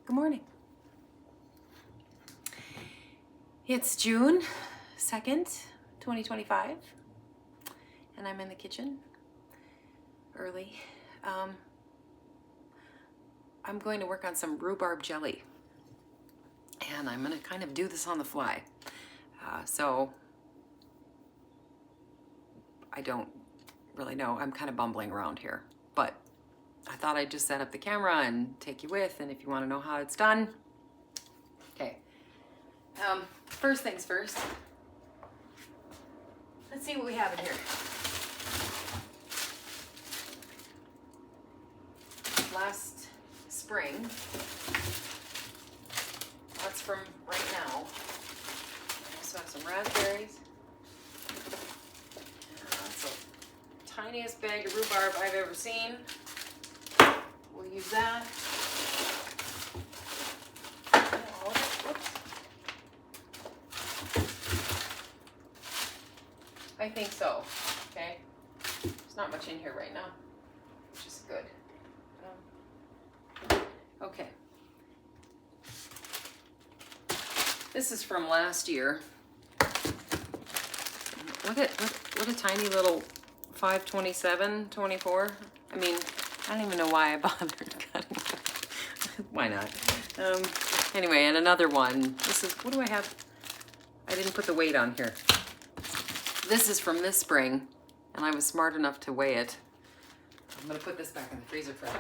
Good morning. It's June 2nd, 2025, and I'm in the kitchen early. I'm going to work on some rhubarb jelly, and I'm going to kind of do this on the fly. So I don't really know. I'm kind of bumbling around here, but I thought I'd just set up the camera and take you with, and if you want to know how it's done. Okay. First things first. Let's see what we have in here. Last spring. That's from right now. I also have some raspberries. That's the tiniest bag of rhubarb I've ever seen. We'll use that. I think so. Okay. There's not much in here right now, which is good. Okay. This is from last year. What a tiny little 527-24. I mean, I don't even know why I bothered cutting it. Why not? Anyway, and another one. This is, what do I have? I didn't put the weight on here. This is from this spring, and I was smart enough to weigh it. I'm gonna put this back in the freezer for now.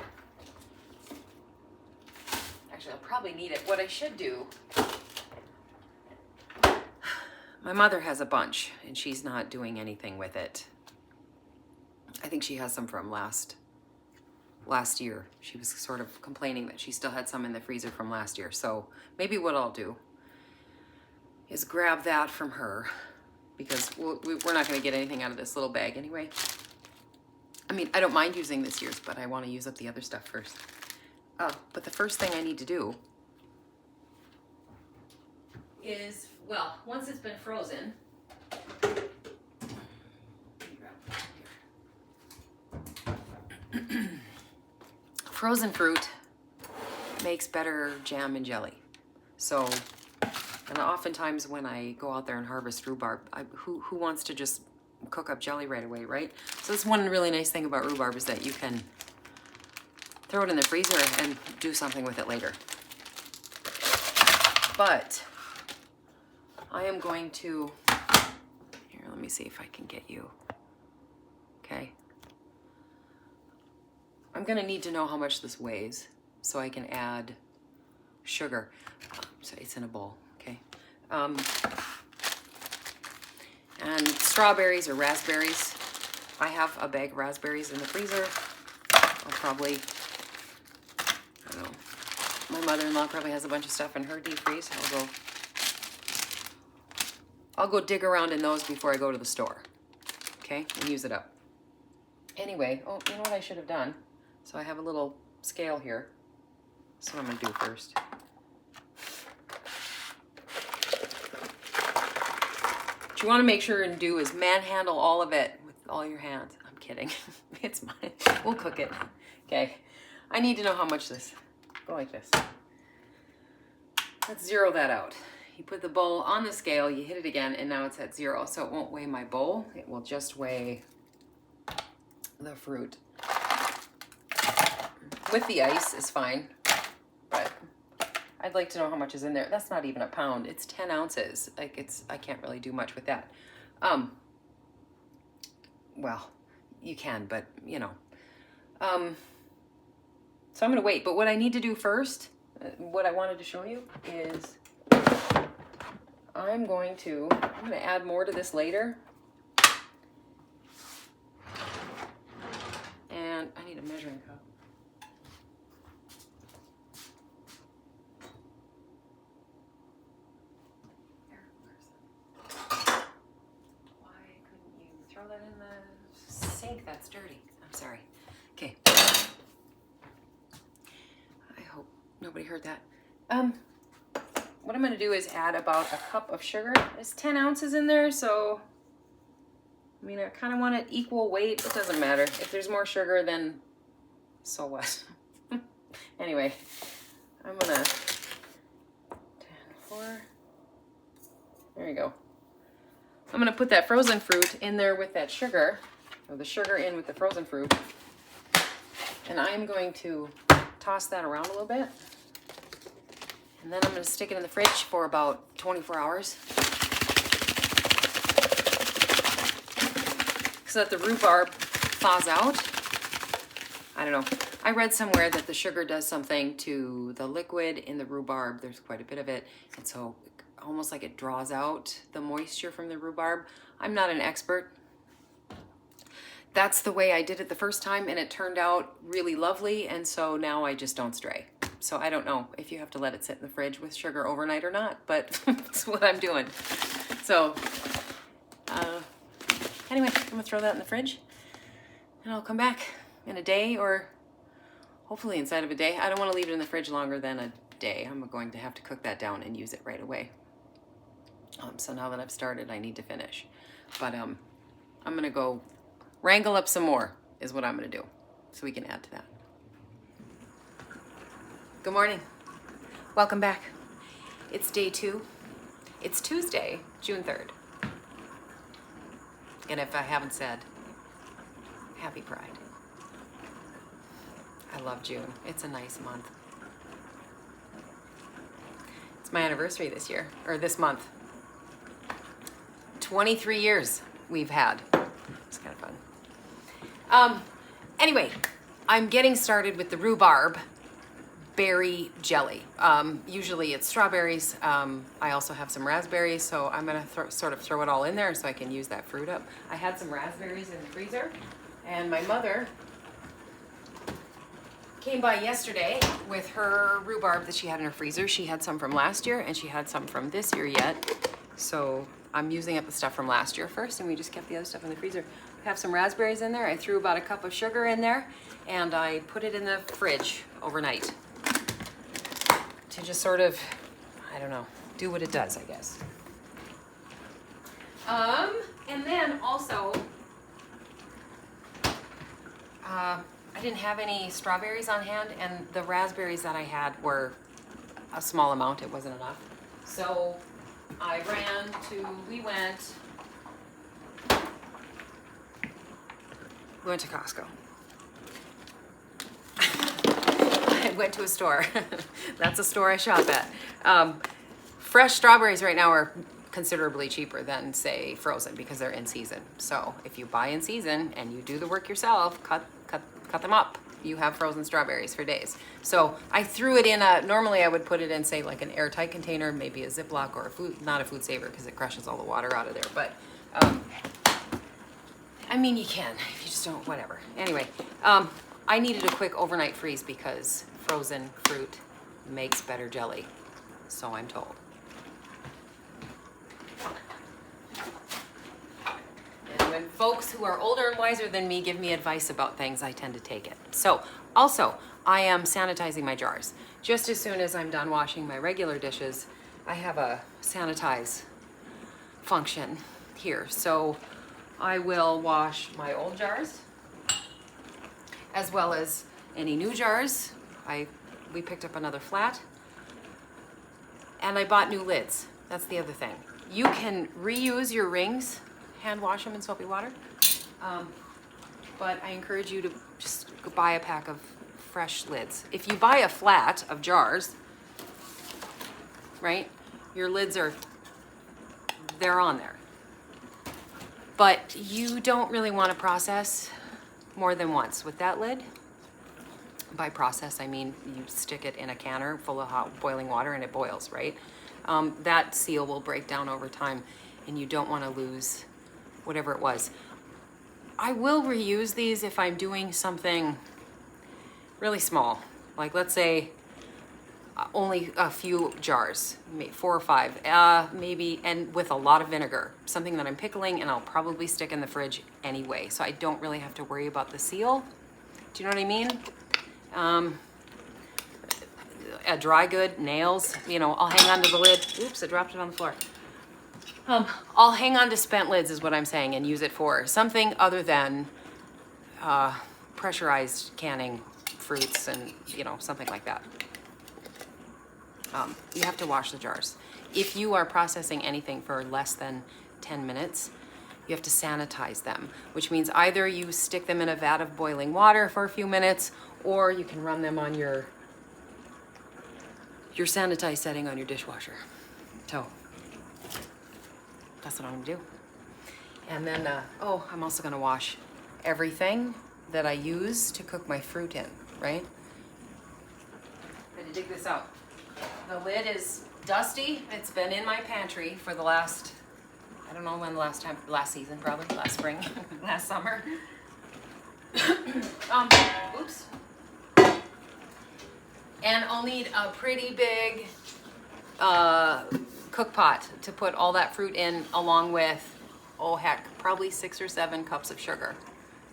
Actually, I'll probably need it. What I should do, my mother has a bunch, and she's not doing anything with it. I think she has some from last year. She was sort of complaining that she still had some in the freezer from last year. So maybe what I'll do is grab that from her, because we're not going to get anything out of this little bag anyway. I mean, I don't mind using this year's, but I want to use up the other stuff first. But the first thing I need to do is, well, once it's been frozen, frozen fruit makes better jam and jelly. So, and oftentimes when I go out there and harvest rhubarb, who wants to just cook up jelly right away, right? So that's one really nice thing about rhubarb, is that you can throw it in the freezer and do something with it later. But I am going to, here, let me see if I can get you, okay? I'm gonna need to know how much this weighs so I can add sugar. So it's in a bowl, okay? And strawberries or raspberries. I have a bag of raspberries in the freezer. I'll probably, I don't know, my mother-in-law probably has a bunch of stuff in her deep freeze. I'll go dig around in those before I go to the store, okay, and use it up. Anyway, oh, you know what I should have done? So I have a little scale here. That's what I'm gonna do first. What you wanna make sure and do is manhandle all of it with all your hands. I'm kidding, it's mine, we'll cook it. Okay, I need to know how much this, go like this. Let's zero that out. You put the bowl on the scale, you hit it again, and now it's at 0. So it won't weigh my bowl, it will just weigh the fruit. With the ice is fine, but I'd like to know how much is in there. That's not even a pound, it's 10 ounces. Like, I can't really do much with that. Well, you can, but you know. So I'm gonna wait, but what I need to do first, what I wanted to show you is, I'm gonna add more to this later. And I need a measuring cup. Why couldn't you throw that in the sink? That's dirty. I'm sorry. Okay. I hope nobody heard that. What I'm gonna do is add about a cup of sugar. There's 10 ounces in there, so I mean, I kind of want it equal weight. It doesn't matter. If there's more sugar, then so what? Anyway, I'm gonna, 10, 4, there you go. I'm gonna put that frozen fruit in there with that sugar, or the sugar in with the frozen fruit. And I'm going to toss that around a little bit. And then I'm gonna stick it in the fridge for about 24 hours. So that the rhubarb thaws out. I don't know. I read somewhere that the sugar does something to the liquid in the rhubarb. There's quite a bit of it. And so almost like it draws out the moisture from the rhubarb. I'm not an expert. That's the way I did it the first time, and it turned out really lovely. And so now I just don't stray. So I don't know if you have to let it sit in the fridge with sugar overnight or not, but that's what I'm doing. So anyway, I'm gonna throw that in the fridge and I'll come back in a day, or hopefully inside of a day. I don't want to leave it in the fridge longer than a day. I'm going to have to cook that down and use it right away. So now that I've started, I need to finish. But I'm gonna go wrangle up some more is what I'm gonna do, so we can add to that. Good morning. Welcome back. It's day 2. It's Tuesday, June 3rd. And if I haven't said, happy Pride. I love June. It's a nice month. It's my anniversary this year, or this month. 23 years we've had. It's kind of fun. Anyway, I'm getting started with the rhubarb berry jelly. Usually it's strawberries. I also have some raspberries, so I'm gonna sort of throw it all in there so I can use that fruit up. I had some raspberries in the freezer, and my mother came by yesterday with her rhubarb that she had in her freezer. She had some from last year, and she had some from this year yet. So I'm using up the stuff from last year first, and we just kept the other stuff in the freezer. I have some raspberries in there. I threw about a cup of sugar in there, and I put it in the fridge overnight to just sort of, I don't know, do what it does, I guess. And then also, I didn't have any strawberries on hand, and the raspberries that I had were a small amount. It wasn't enough. So I we went to Costco. I went to a store. That's a store I shop at. Fresh strawberries right now are considerably cheaper than, say, frozen, because they're in season. So if you buy in season and you do the work yourself, cut them up. You have frozen strawberries for days. So I threw it in normally I would put it in, say, like an airtight container, maybe a Ziploc, or not a food saver, because it crushes all the water out of there. But I mean, you can, if you just don't, whatever. Anyway, I needed a quick overnight freeze because frozen fruit makes better jelly, so I'm told. And when folks who are older and wiser than me give me advice about things, I tend to take it. So, also, I am sanitizing my jars. Just as soon as I'm done washing my regular dishes, I have a sanitize function here. So I will wash my old jars, as well as any new jars. We picked up another flat, and I bought new lids. That's the other thing. You can reuse your rings, hand wash them in soapy water, but I encourage you to just buy a pack of fresh lids. If you buy a flat of jars, right, your lids they're on there. But you don't really want to process more than once with that lid. By process, I mean you stick it in a canner full of hot boiling water and it boils, right? That seal will break down over time, and you don't want to lose whatever it was. I will reuse these if I'm doing something really small, like let's say only a few jars, maybe 4 or 5, maybe, and with a lot of vinegar, something that I'm pickling, and I'll probably stick in the fridge anyway, so I don't really have to worry about the seal. Do you know what I mean? A dry good, nails, you know, I'll hang on to the lid. Oops, I dropped it on the floor. I'll hang on to spent lids is what I'm saying, and use it for something other than pressurized canning fruits and, you know, something like that. You have to wash the jars. If you are processing anything for less than 10 minutes, you have to sanitize them, which means either you stick them in a vat of boiling water for a few minutes, or you can run them on your sanitized setting on your dishwasher. So that's what I'm gonna do. And then, I'm also gonna wash everything that I use to cook my fruit in, right? I had to dig this out. The lid is dusty. It's been in my pantry for the last, I don't know when the last season probably, last spring, last summer. Oops. And I'll need a pretty big cook pot to put all that fruit in, along with, oh heck, probably 6 or 7 cups of sugar.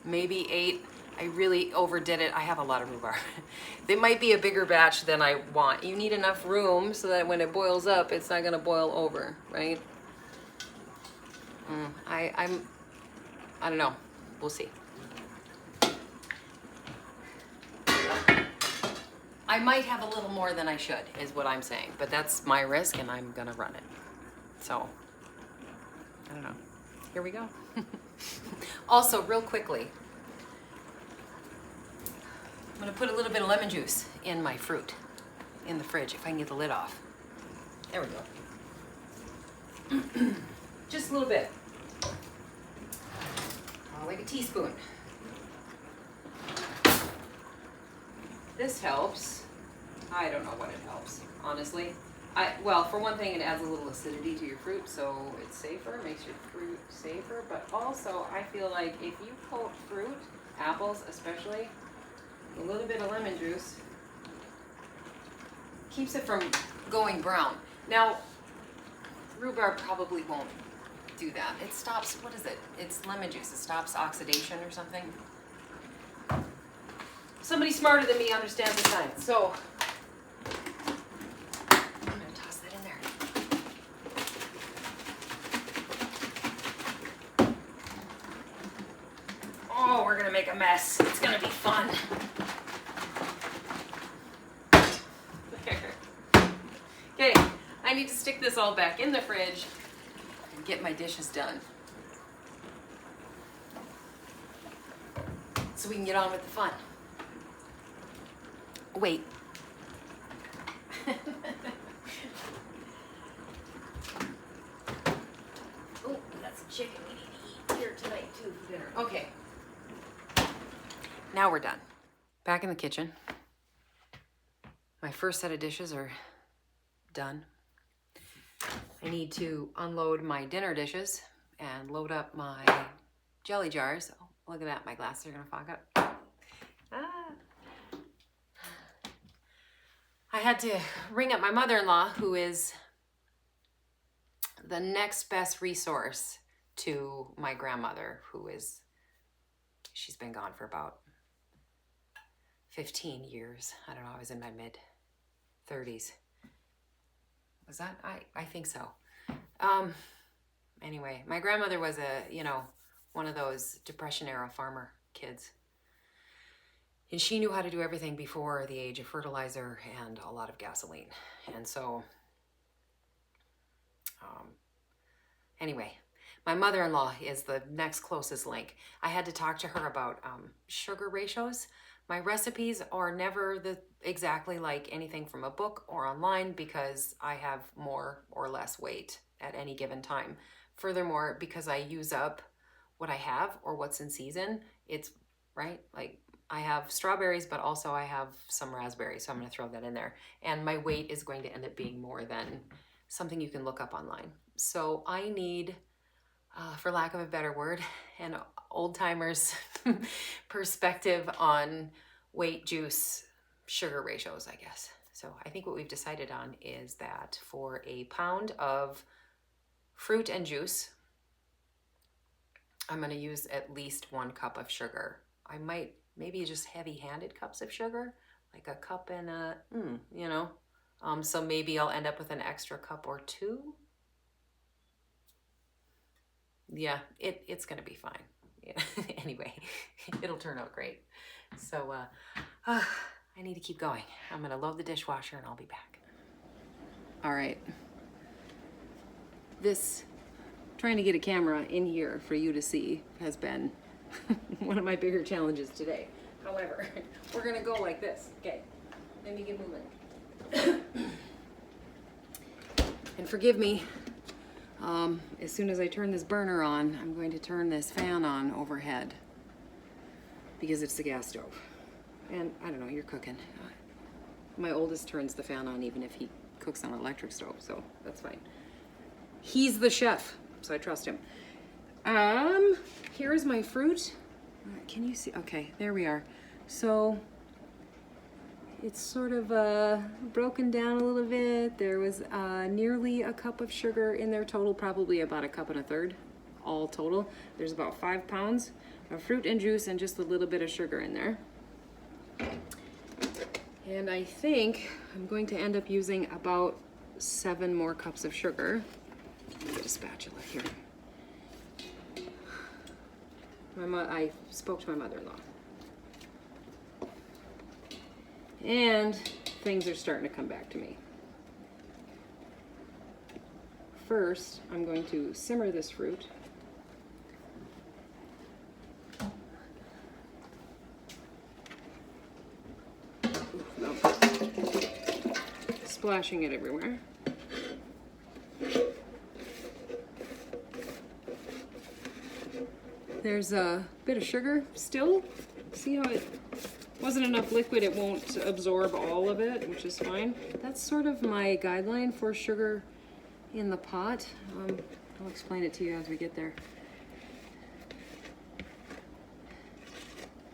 Maybe 8. I really overdid it. I have a lot of rhubarb. It might be a bigger batch than I want. You need enough room so that when it boils up, it's not gonna boil over, right? I don't know. We'll see. I might have a little more than I should, is what I'm saying. But that's my risk, and I'm gonna run it. So, I don't know. Here we go. Also, real quickly, I'm gonna put a little bit of lemon juice in my fruit in the fridge, if I can get the lid off. There we go. Just a little bit. Like a teaspoon. This helps. I don't know what it helps, honestly. Well, for one thing, it adds a little acidity to your fruit, so it's safer, makes your fruit safer. But also, I feel like if you coat fruit, apples especially, a little bit of lemon juice keeps it from going brown. Now, rhubarb probably won't do that. It stops, what is it? It's lemon juice. It stops oxidation or something. Somebody smarter than me understands the science. So, I'm going to toss that in there. Oh, we're going to make a mess. It's going to be fun. Okay, I need to stick this all back in the fridge and get my dishes done, so we can get on with the fun. Wait. Oh, we got some chicken we need to eat here tonight too for dinner. Okay. Now we're done. Back in the kitchen. My first set of dishes are done. I need to unload my dinner dishes and load up my jelly jars. Oh, look at that, my glasses are gonna fog up. I had to ring up my mother-in-law, who is the next best resource to my grandmother, she's been gone for about 15 years. I don't know, I was in my mid-30s. Was that? I think so. Anyway, my grandmother was one of those Depression-era farmer kids. And she knew how to do everything before the age of fertilizer and a lot of gasoline. And so, anyway, my mother-in-law is the next closest link. I had to talk to her about sugar ratios. My recipes are never exactly like anything from a book or online, because I have more or less weight at any given time. Furthermore, because I use up what I have or what's in season, it's right, like I have strawberries, but also I have some raspberries, so I'm going to throw that in there. And my weight is going to end up being more than something you can look up online. So I need, for lack of a better word, an old-timer's perspective on weight, juice, sugar ratios, I guess. So I think what we've decided on is that for a pound of fruit and juice, I'm going to use at least 1 cup of sugar. I might maybe just heavy-handed cups of sugar, like a cup and a, so maybe I'll end up with an extra cup or 2. Yeah, it's going to be fine. Yeah. Anyway, it'll turn out great. So I need to keep going. I'm going to load the dishwasher and I'll be back. All right. This, trying to get a camera in here for you to see has been one of my bigger challenges today. However, we're gonna go like this. Okay, let me get moving. And forgive me, as soon as I turn this burner on, I'm going to turn this fan on overhead because it's the gas stove. And I don't know, you're cooking. My oldest turns the fan on even if he cooks on an electric stove, so that's fine. He's the chef, so I trust him. Here's my fruit. Can you see? Okay, there we are. So it's sort of broken down a little bit. There was nearly a cup of sugar in there total, probably about a cup and a third, all total. There's about 5 pounds of fruit and juice and just a little bit of sugar in there. And I think I'm going to end up using about 7 more cups of sugar. Let me get a spatula here. I spoke to my mother-in-law. And things are starting to come back to me. First, I'm going to simmer this fruit. Splashing it everywhere. There's a bit of sugar still. See how it wasn't enough liquid, it won't absorb all of it, which is fine. That's sort of my guideline for sugar in the pot. I'll explain it to you as we get there.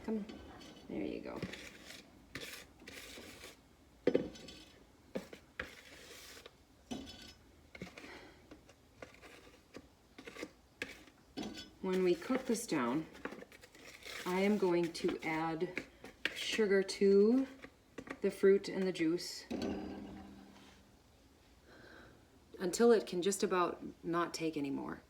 Come on. There you go. When we cook this down, I am going to add sugar to the fruit and the juice until it can just about not take anymore.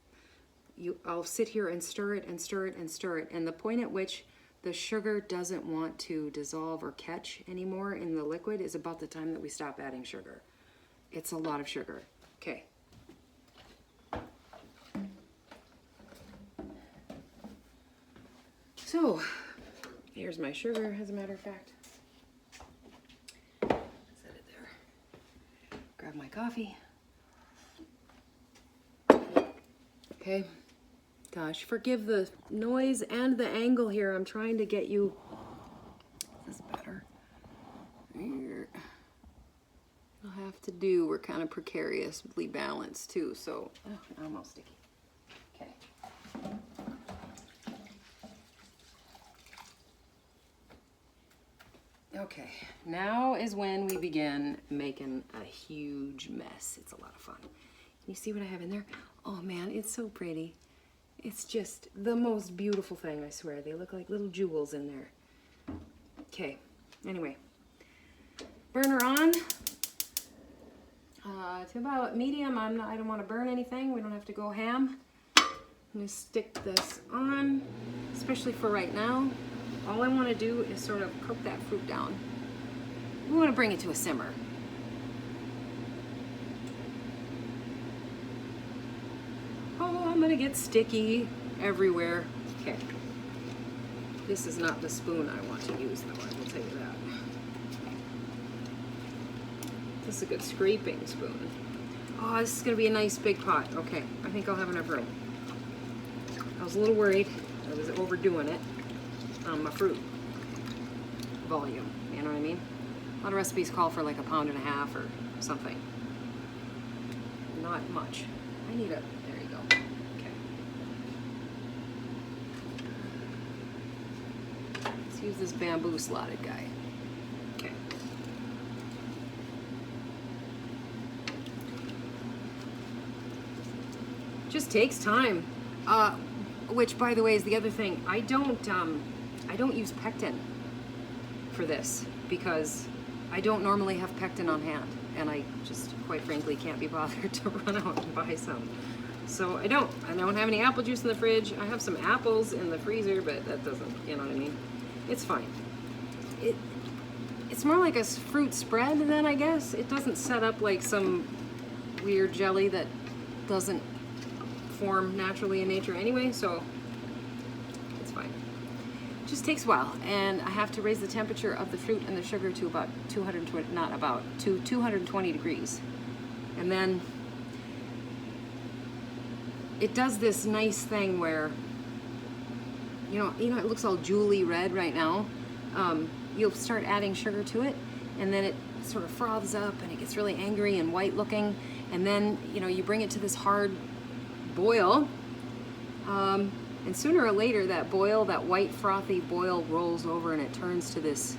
I'll sit here and stir it and stir it and stir it, and the point at which the sugar doesn't want to dissolve or catch anymore in the liquid is about the time that we stop adding sugar. It's a lot of sugar. Okay. So, here's my sugar, as a matter of fact. Set it there. Grab my coffee. Okay. Gosh, forgive the noise and the angle here. I'm trying to get you... Is this better? Here. I'll have to do, we're kind of precariously balanced too, so... Oh, almost sticky. Okay. Okay, now is when we begin making a huge mess. It's a lot of fun. Can you see what I have in there? Oh man, it's so pretty. It's just the most beautiful thing, I swear. They look like little jewels in there. Okay, anyway. Burner on. To about medium. I don't want to burn anything. We don't have to go ham. I'm going to stick this on, especially for right now. All I want to do is sort of cook that fruit down. We want to bring it to a simmer. Oh, I'm going to get sticky everywhere. Okay. This is not the spoon I want to use, though, I will tell you that. This is a good scraping spoon. Oh, this is going to be a nice big pot. Okay, I think I'll have enough room. I was a little worried. I was overdoing it. My fruit volume, you know what I mean? A lot of recipes call for like 1.5 pounds or something. Not much. I need a, there you go. Okay. Let's use this bamboo slotted guy. Okay. Just takes time. Which, by the way, is the other thing. I don't use pectin for this because I don't normally have pectin on hand, and I just, quite frankly, can't be bothered to run out and buy some. So I don't have any apple juice in the fridge. I have some apples in the freezer, but that doesn't, you know what I mean? It's fine. It's more like a fruit spread then, I guess. It doesn't set up like some weird jelly that doesn't form naturally in nature anyway, so it's fine. It just takes a while, and I have to raise the temperature of the fruit and the sugar to about 220 degrees. And then it does this nice thing where, you know, it looks all jewelly red right now. You'll start adding sugar to it, and then it sort of froths up and it gets really angry and white looking, and then, you know, you bring it to this hard boil, and sooner or later that white frothy boil rolls over and it turns to this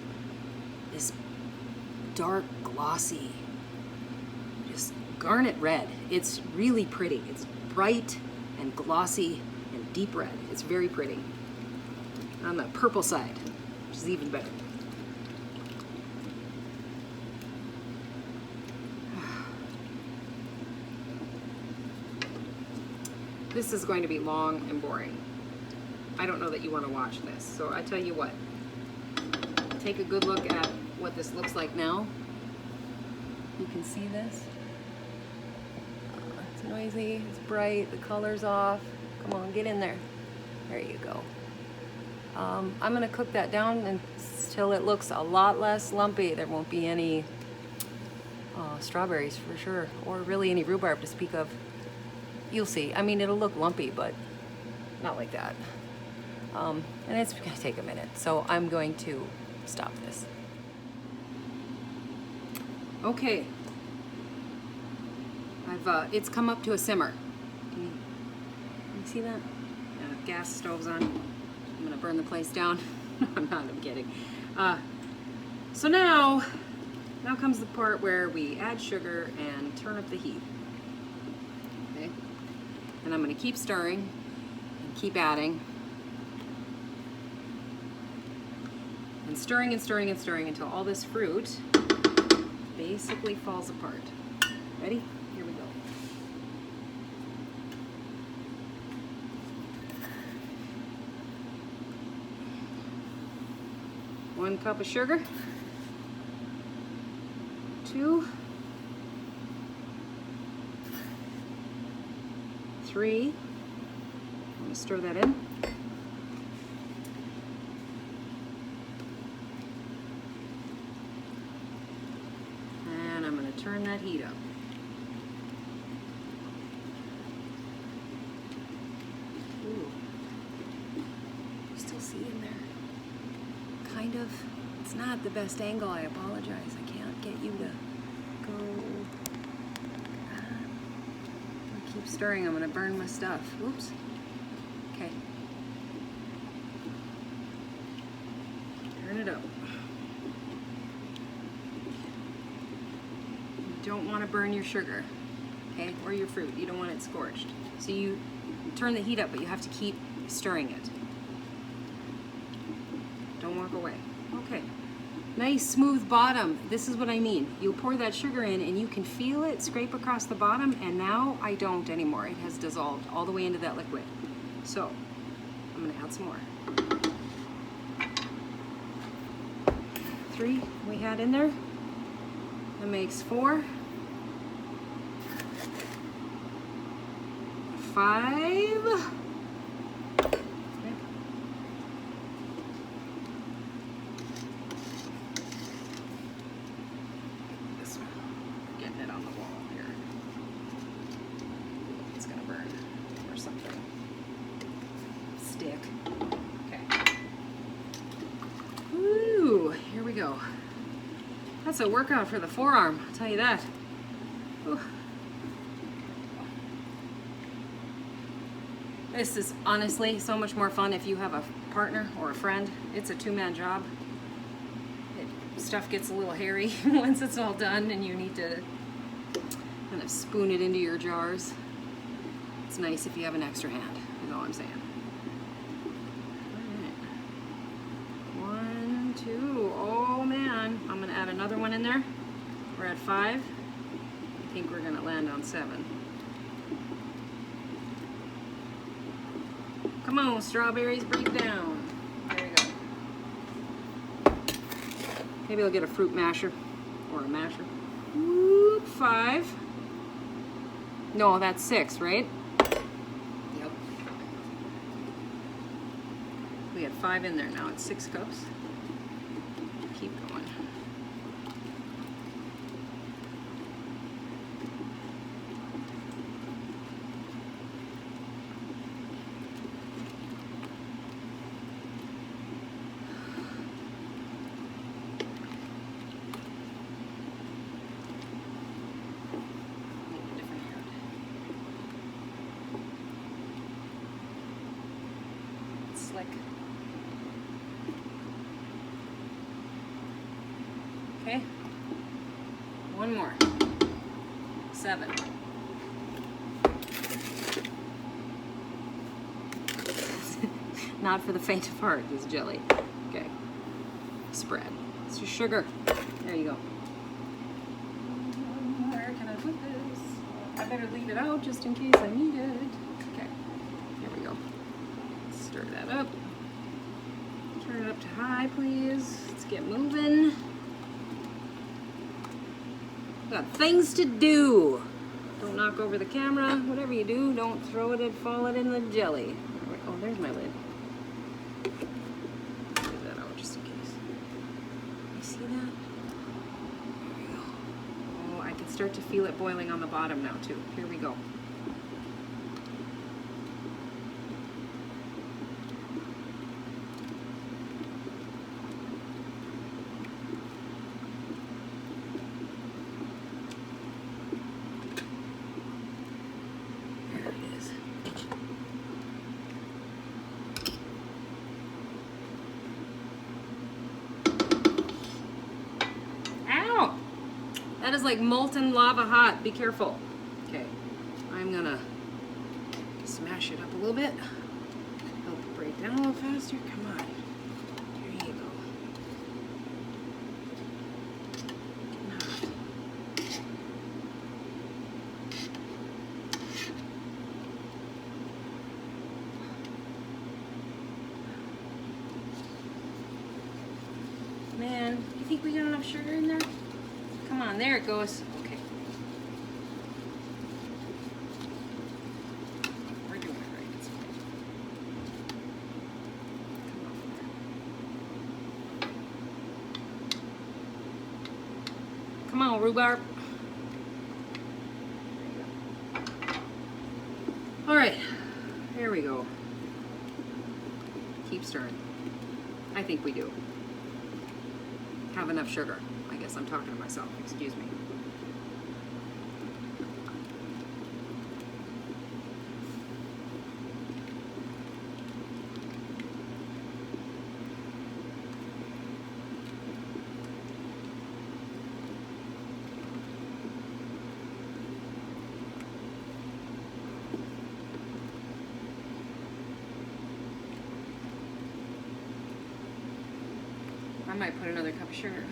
dark glossy, just garnet red. It's really pretty. It's bright and glossy and deep red. It's very pretty. On the purple side, which is even better. This is going to be long and boring. I don't know that you want to watch this, so I tell you what. Take a good look at what this looks like now. You can see this. It's noisy, it's bright, the color's off. Come on, get in there. There you go. I'm going to cook that down until it looks a lot less lumpy. There won't be any strawberries for sure, or really any rhubarb to speak of. You'll see. I mean, it'll look lumpy, but not like that. And it's going to take a minute, so I'm going to stop this. Okay. It's come up to a simmer. Can you see that? Yeah, gas stove's on. I'm going to burn the place down. No, I'm not. I'm kidding. So now comes the part where we add sugar and turn up the heat. Okay? And I'm going to keep stirring and keep adding. And stirring and stirring and stirring until all this fruit basically falls apart. Ready? Here we go. One cup of sugar. 2, 3. I'm going to stir that in. And I'm going to turn that heat up. Ooh. You still see in there? Kind of. It's not the best angle. I apologize. I can't get you to go. Keep stirring. I'm going to burn my stuff. Oops. Okay. Turn it up. You don't want to burn your sugar, okay, or your fruit. You don't want it scorched. So you turn the heat up, but you have to keep stirring it. Don't walk away. Okay. Nice smooth bottom. This is what I mean. You pour that sugar in and you can feel it scrape across the bottom, and now I don't anymore. It has dissolved all the way into that liquid. So I'm going to add some more. 3 we had in there. That makes 4. 5. That's a workout for the forearm, I'll tell you that. Ooh. This is honestly so much more fun if you have a partner or a friend. It's a 2-man job. Stuff gets a little hairy once it's all done and you need to kind of spoon it into your jars. It's nice if you have an extra hand, is all I'm saying. I'm going to add another one in there. We're at 5. I think we're going to land on 7. Come on, strawberries, break down. There we go. Maybe I'll get a fruit masher or a masher. Whoop, 5. No, that's 6, right? Yep. We had 5 in there, now it's 6 cups. Keep going. Slick. Okay. One more. 7. Not for the faint of heart, this jelly. Okay. Spread. It's just sugar. There you go. Where can I put this? I better leave it out just in case I need it. Okay. Here we go. Stir that up. Turn it up to high, please. Let's get moving. Got things to do. Don't knock over the camera. Whatever you do, don't throw it and fall it in the jelly. Oh, there's my lid. Leave that out just in case. You see that? There we go. Oh, I can start to feel it boiling on the bottom now too. Here we go. That is like molten lava hot. Be careful. Okay, I'm gonna smash it up a little bit. Help it break down a little faster. Come on. There you go. Man, you think we got enough sugar in there? Come on, there it goes. Okay. We're doing it right. It's okay. Come on, rhubarb. All right, there we go. Keep stirring. I think we do. Have enough sugar. I guess I'm talking to myself, excuse me. I might put another cup of sugar.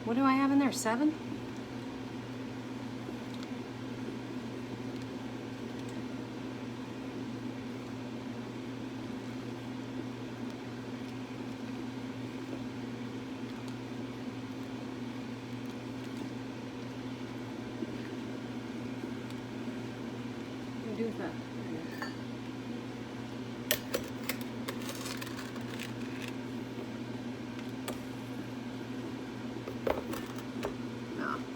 What do I have in there? 7? What do I do with that?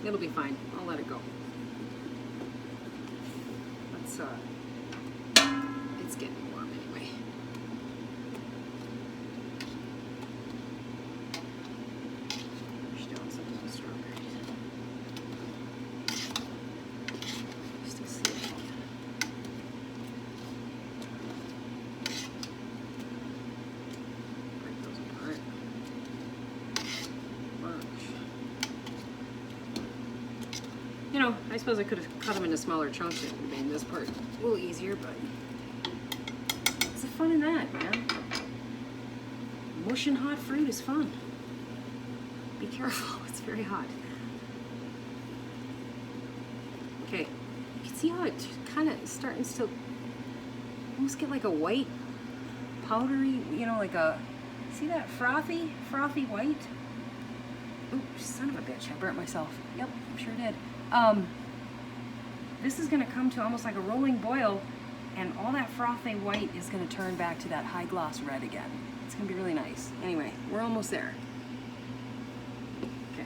It'll be fine. I'll let it go. Let's, it's getting warm anyway. Push down some of the strawberries. Just to see it. Break those apart. You know, I suppose I could have cut them into smaller chunks. It would have made this part a little easier, but what's the fun in that, man? Mushing hot fruit is fun. Be careful, it's very hot. Okay, you can see how it's kind of starting to almost get like a white, powdery, you know, like a, see that frothy white? Ooh, son of a bitch, I burnt myself. Yep, I sure did. This is gonna come to almost like a rolling boil, and all that frothy white is gonna turn back to that high gloss red again. It's gonna be really nice. Anyway, we're almost there. Okay.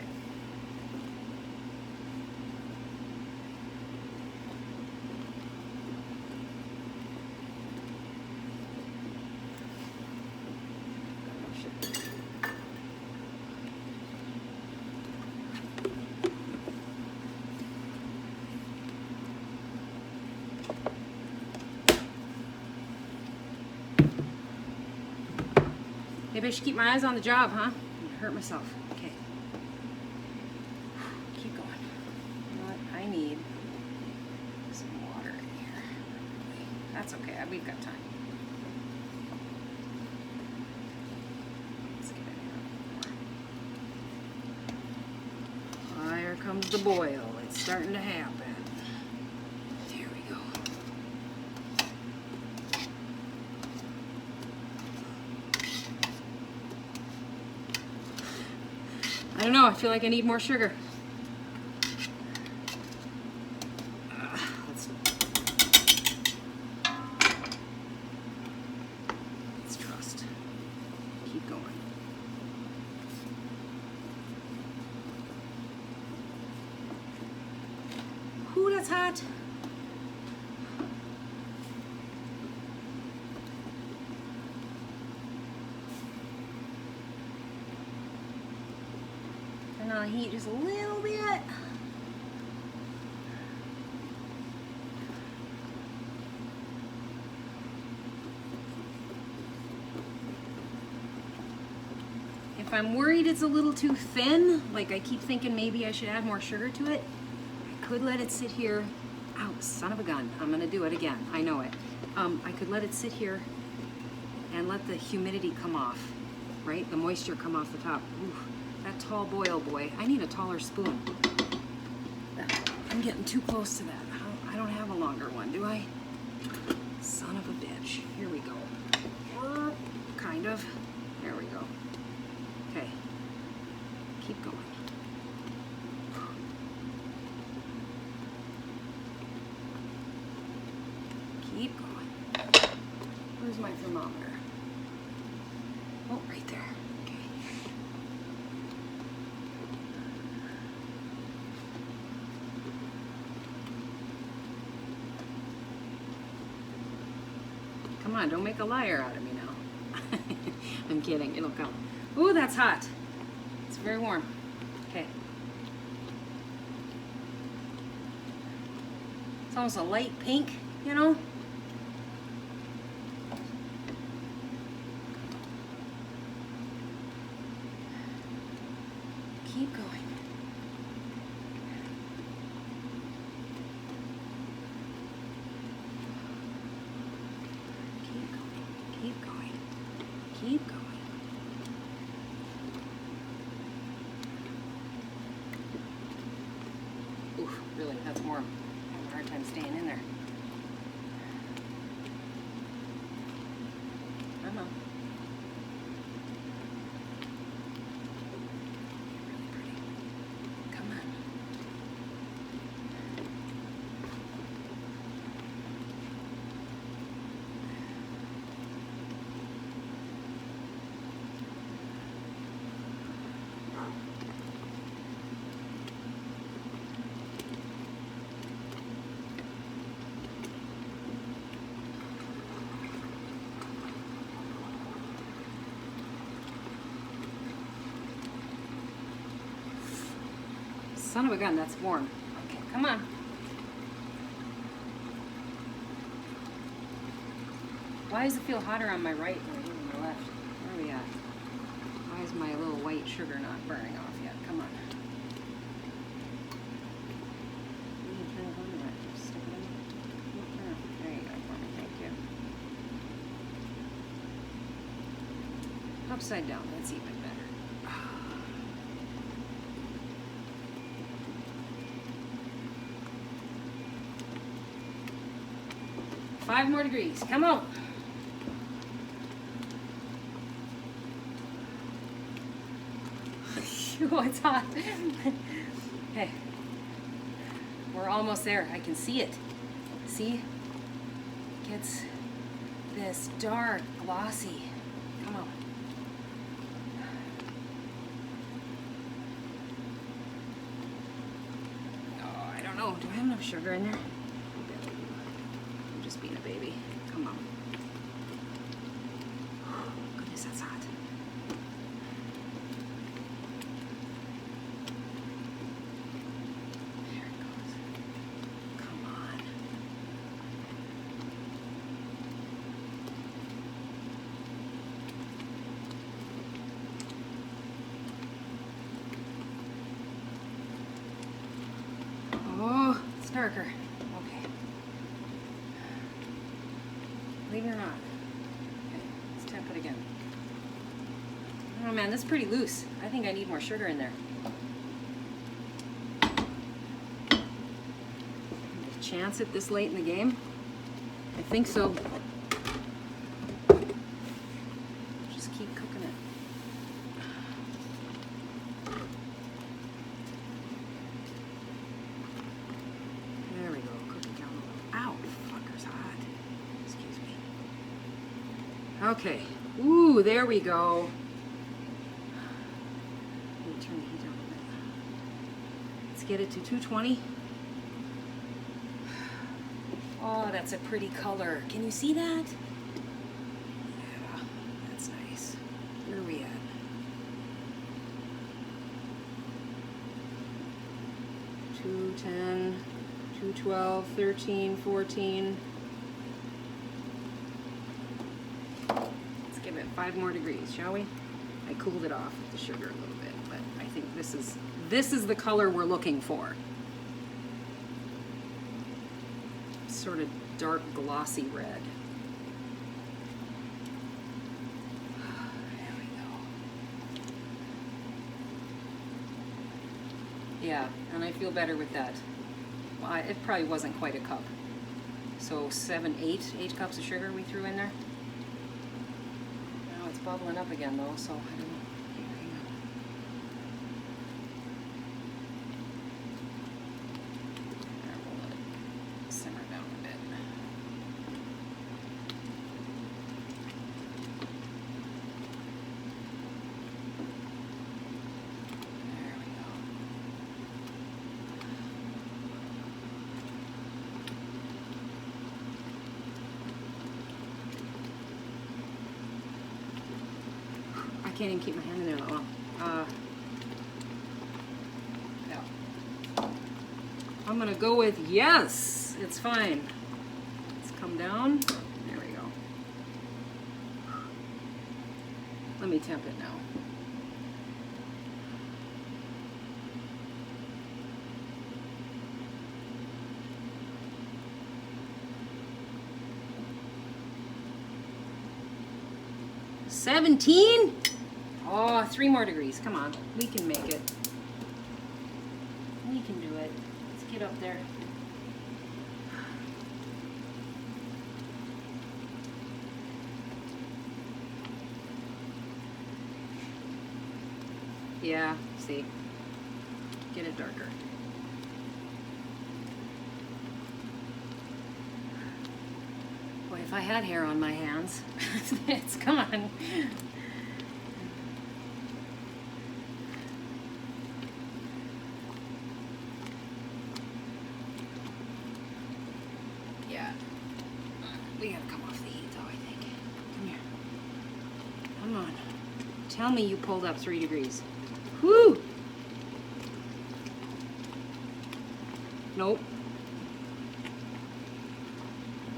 Maybe I should keep my eyes on the job, huh? I hurt myself. Okay. Keep going. You know what? I need some water in here. That's okay. We've got time. Let's get in here. Here comes the boil. It's starting to happen. Here we go. I don't know, I feel like I need more sugar. Let's trust. Keep going. Ooh, that's hot. Turn on the heat just a little bit. If I'm worried it's a little too thin, like I keep thinking maybe I should add more sugar to it, I could let it sit here. Ow, son of a gun. I'm gonna do it again. I know it. I could let it sit here and let the humidity come off, right? The moisture come off the top. Ooh, that tall boil, boy. I need a taller spoon. I'm getting too close to that. I don't have a longer one, do I? Son of a bitch. Here we go. Kind of. There we go. Okay. Keep going. Keep going. Where's my thermometer? Oh, right there. Okay. Come on, don't make a liar out of me now. I'm kidding, it'll come. Ooh, that's hot. It's very warm. Okay. It's almost a light pink, you know? Keep going. Keep going. Keep going. Keep going. Oof, really, that's warm. I have a hard time staying in there. Come on. Really pretty. Come on. Son of a gun, that's warm. Okay, come on. Why does it feel hotter on my right than it is on my left? Where are we at? Why is my little white sugar not burning off yet? Come on. There you go for me, thank you. Upside down, that's even better. 5 more degrees. Come on. Oh, it's hot. Okay. We're almost there. I can see it. See? It gets this dark, glossy. Come on. Oh, I don't know. Do I have enough sugar in there? I'm just being a baby. Come on. Goodness, that's hot. There it goes. Come on. Oh, it's darker. Okay. Believe it or not. Okay, let's temp it again. Oh man, this is pretty loose. I think I need more sugar in there. Chance it this late in the game? I think so. Just keep cooking it. There we go. Cook it down a little. Ow, fucker's hot. Excuse me. Okay. Ooh, there we go. Let me turn the heat down a bit. Let's get it to 220. Oh, that's a pretty color. Can you see that? Yeah, that's nice. Where are we at? Two, 10, 212, 13, 14. Let's give it 5 more degrees, shall we? I cooled it off with the sugar a little bit, but I think this is the color we're looking for. Sort of dark glossy red. There we go. Yeah, and I feel better with that. Well, it probably wasn't quite a cup. So 8 cups of sugar we threw in there. Now it's bubbling up again though, so I don't know. Here, hang on. There, we'll let it simmer down a bit. There we go. I can't even keep my hand in there that long. Yeah. I'm gonna go with yes. It's fine. Let's come down. There we go. Let me temp it now. $17? Oh, 3 more degrees. Come on. We can make it. We can do it. Let's get up there. Yeah, see. Get it darker. Boy, if I had hair on my hands, it's gone. Yeah. We gotta come off the heat though, I think. Come here. Come on. Tell me you pulled up 3 degrees. Whoo! Nope.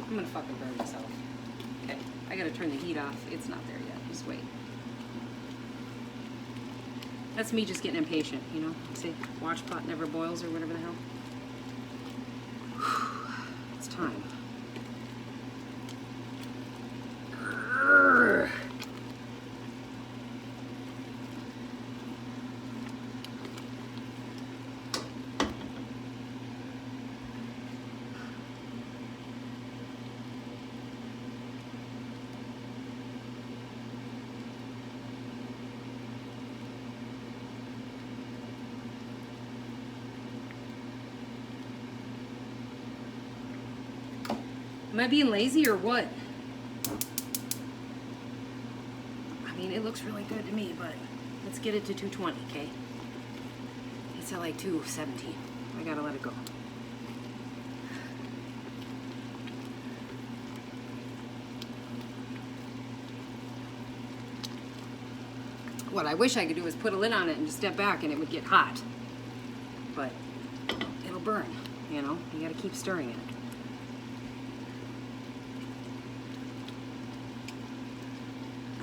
I'm gonna fucking burn myself. Okay, I gotta turn the heat off. It's not there yet. Just wait. That's me just getting impatient, you know? Say, watch pot never boils or whatever the hell. It's time. Urgh. Am I being lazy or what? I mean, it looks really good to me, but let's get it to 220, okay? It's at like 217. I gotta let it go. What I wish I could do is put a lid on it and just step back and it would get hot. But it'll burn, you know? You gotta keep stirring it.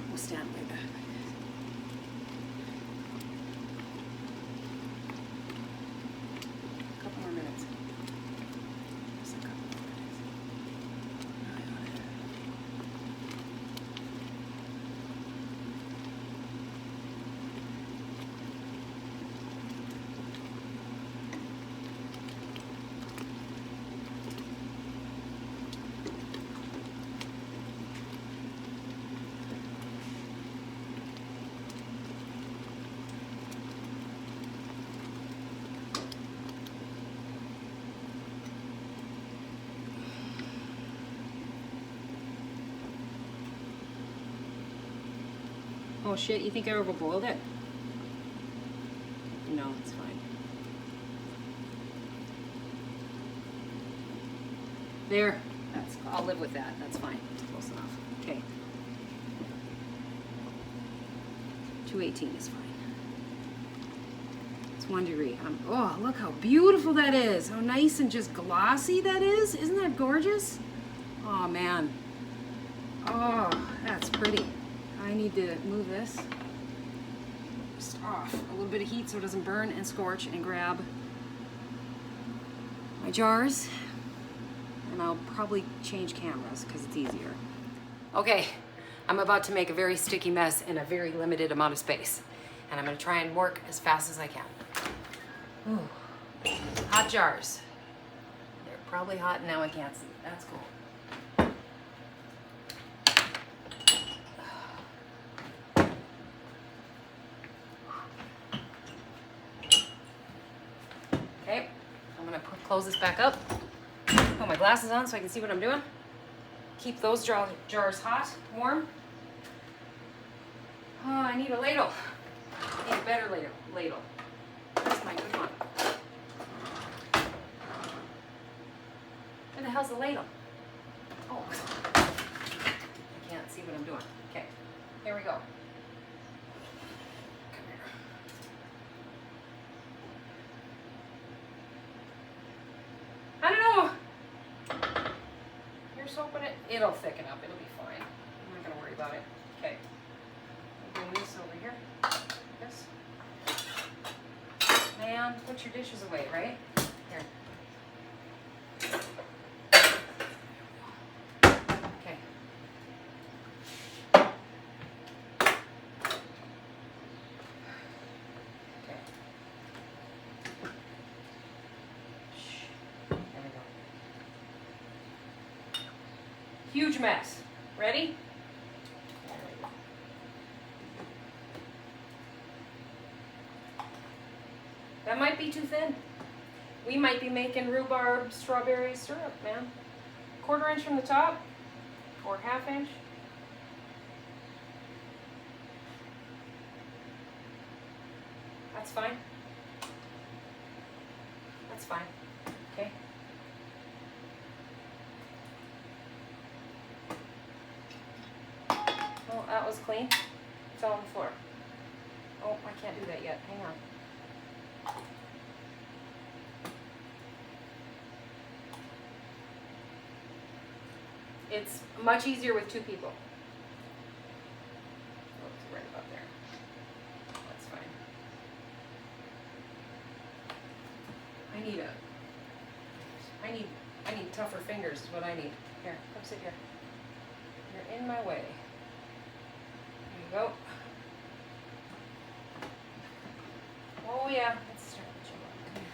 We'll stand way back. A couple more minutes. Just a couple more minutes. Oh shit, you think I overboiled it? No, it's fine. There. I'll live with that. That's fine. It's close enough. Okay. 218 is fine. It's 1 degree. Oh, look how beautiful that is. How nice and just glossy that is. Isn't that gorgeous? Oh man. Oh, that's pretty. I need to move this just off a little bit of heat so it doesn't burn and scorch, and grab my jars, and I'll probably change cameras because it's easier. Okay, I'm about to make a very sticky mess in a very limited amount of space, and I'm going to try and work as fast as I can. Ooh. Hot jars. They're probably hot now. I can't see. That's cool. Okay, I'm gonna close this back up. Put my glasses on so I can see what I'm doing. Keep those jars hot, warm. Oh, I need a ladle. I need a better ladle. Where's my good one? Where the hell's the ladle? Oh, I can't see what I'm doing. Okay, here we go. I don't know. Here's hoping it'll thicken up. It'll be fine. I'm not gonna worry about it. Okay. I'm doing this over here. This. Man, put your dishes away, right? Here. Okay. Okay. There we go. Huge mess. Ready? That might be too thin. We might be making rhubarb strawberry syrup, man. 1/4 inch from the top, or 1/2 inch. That's fine. That's fine. Okay. Oh, that was clean. It fell on the floor. Oh, I can't do that yet. Hang on. It's much easier with 2 people. Oops, right about there. That's fine. I need tougher fingers is what I need. Here, come sit here. You're in my way. There you go. Oh yeah, let's start with you. Come here.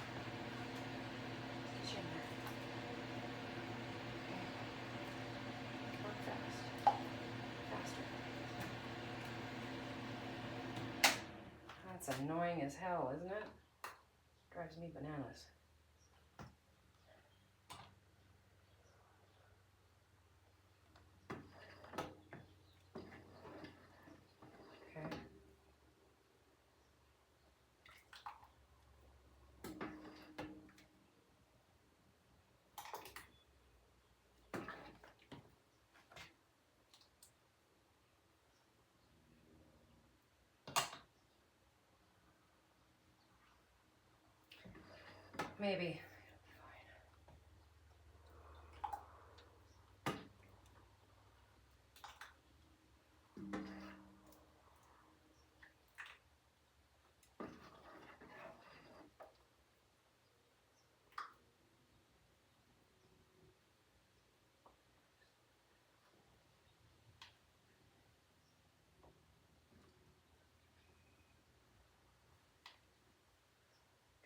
Get you in there. Okay. Work fast. Faster. That's annoying as hell, isn't it? Drives me bananas. maybe.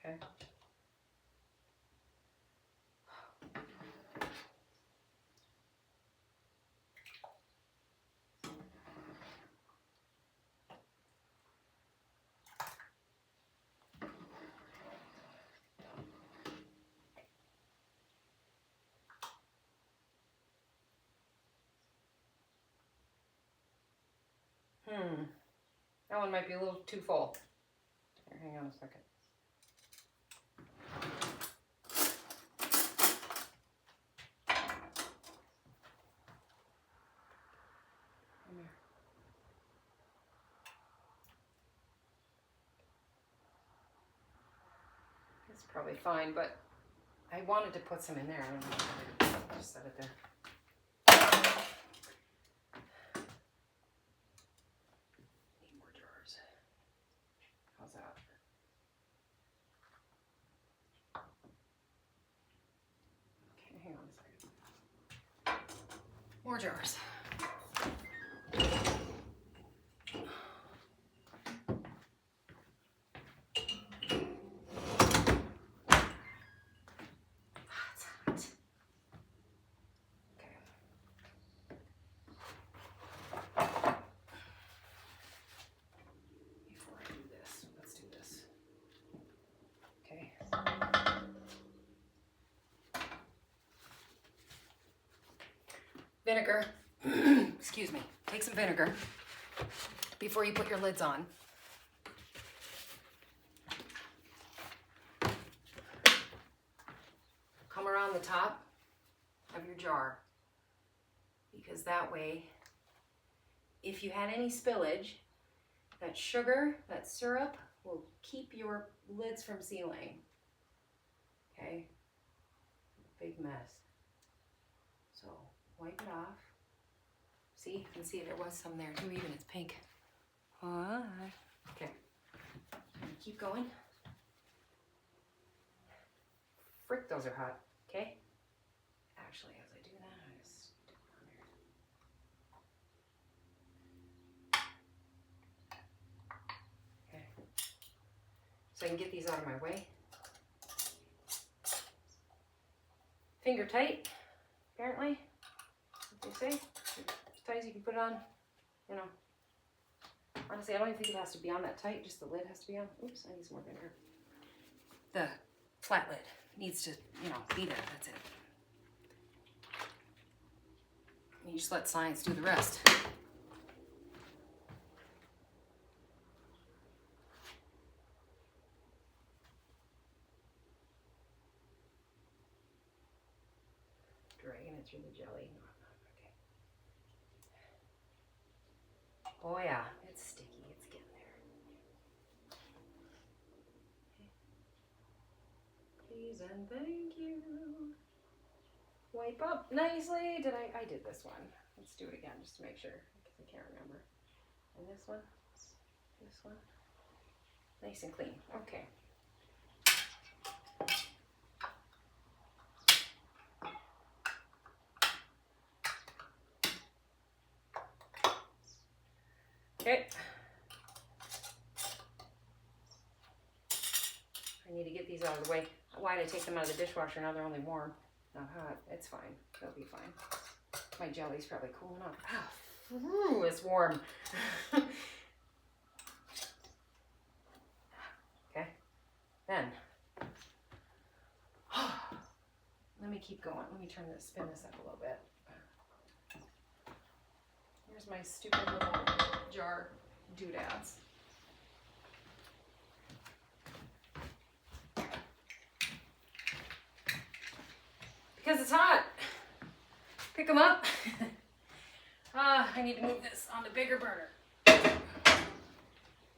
Okay. That one might be a little too full. Here, hang on a second. Come here. It's probably fine, but I wanted to put some in there. I don't know if I just set it there. Need more jars. How's that? Okay, hang on a second. More jars. Vinegar. Excuse me. Take some vinegar before you put your lids on. Come around the top of your jar, because that way, if you had any spillage, that sugar, that syrup will keep your lids from sealing. Okay? Big mess. So wipe it off. See, you can see there was some there too, even it's pink. Okay, keep going. Frick, those are hot, okay? Actually, as I do that, I just stick it on there. Okay, so I can get these out of my way. Finger tight, apparently. What they say, as tight as you can put it on, you know. Honestly, I don't even think it has to be on that tight, just the lid has to be on. Oops, I need some more vinegar. The flat lid needs to, you know, be there, that's it. You just let science do the rest. Dragging it through the jelly. Okay. Oh yeah, it's sticky, it's getting there. Okay. Please and thank you. Wipe up nicely. I did this one. Let's do it again just to make sure, because I can't remember. And this one, nice and clean. Okay. Okay. I need to get these out of the way. Why did I take them out of the dishwasher? Now they're only warm, not hot. It's fine. They'll be fine. My jelly's probably cooling off. Ah, it's warm. Okay. Then, let me keep going. Let me spin this up a little bit. Here's my stupid little jar doodads. Because it's hot. Pick them up. I need to move this on the bigger burner.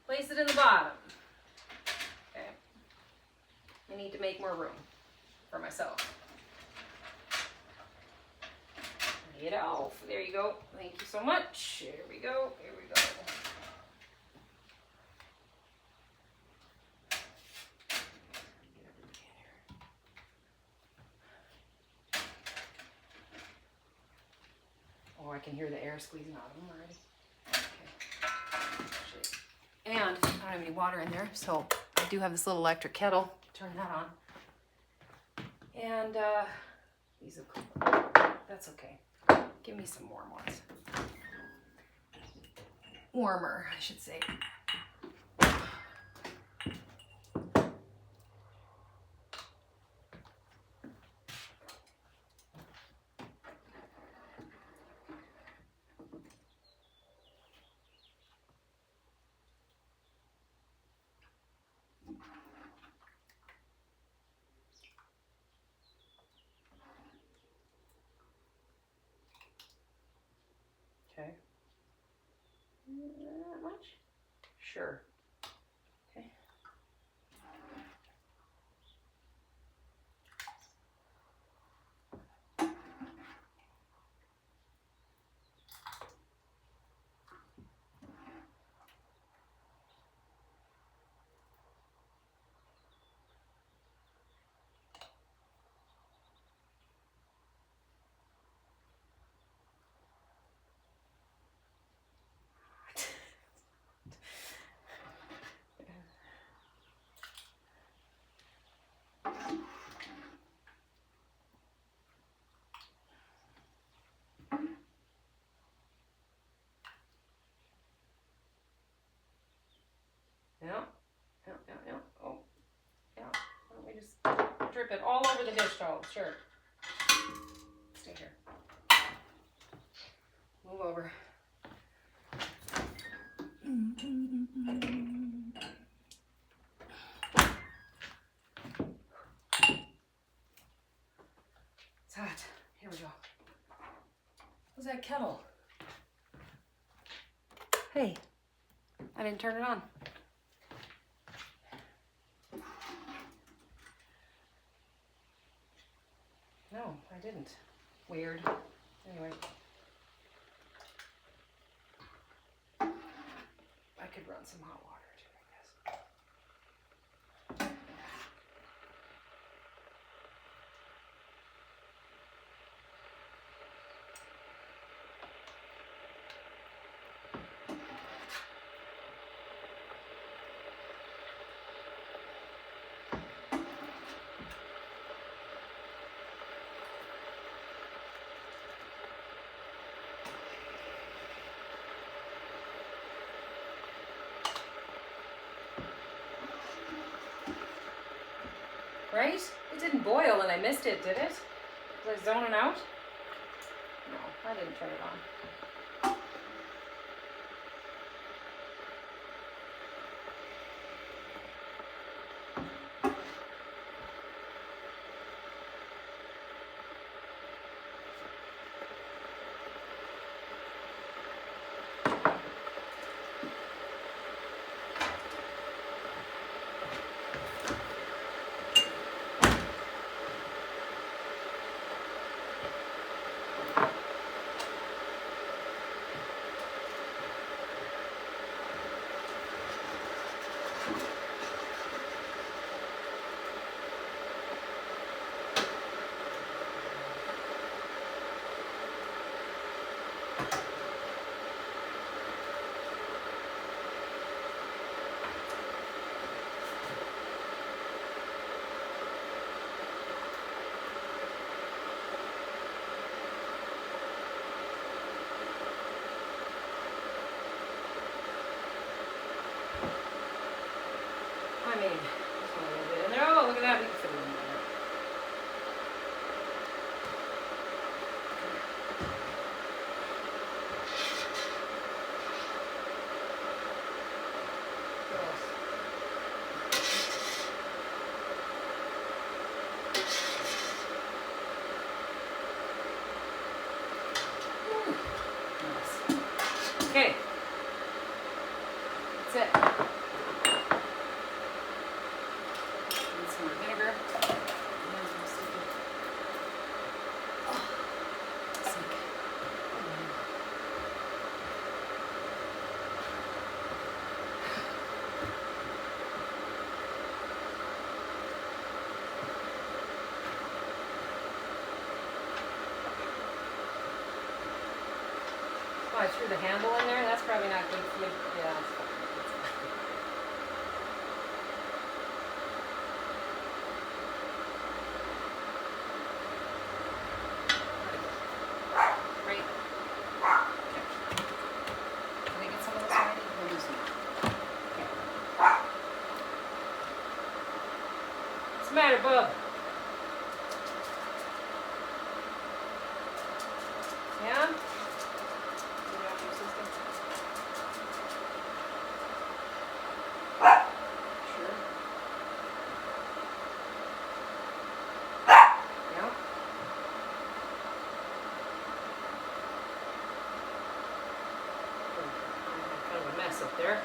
Place it in the bottom. Okay. I need to make more room for myself. Get off. There you go. Thank you so much. Here we go. Here we go. Oh, I can hear the air squeezing out of them already. Okay. And I don't have any water in there, so I do have this little electric kettle. Turn that on. And these are cool. That's okay. Give me some warm ones. Warmer, I should say. Okay. Not much? Sure. Okay. Yeah. Oh, yeah. Why don't we just drip it all over the dish towel? Sure. Stay here. Move over. It's hot. Here we go. What's that kettle? Hey, I didn't turn it on. No, I didn't. Weird. Anyway. I could run some hot water too, I guess. Right? It didn't boil and I missed it, did it? Was I zoning out? No, I didn't turn it on. I mean, just want a little bit in there. Oh, look at that. We can fit it in there. Okay. That's it. Need some more vinegar. I threw the handle in there. That's probably not good for you. Yeah, that's fine. Right. Okay. Can I get some of this ready? We'll do some. Okay. What's the matter, bub? Yeah? You know your system? Sure. Yeah. Kind of a mess up there.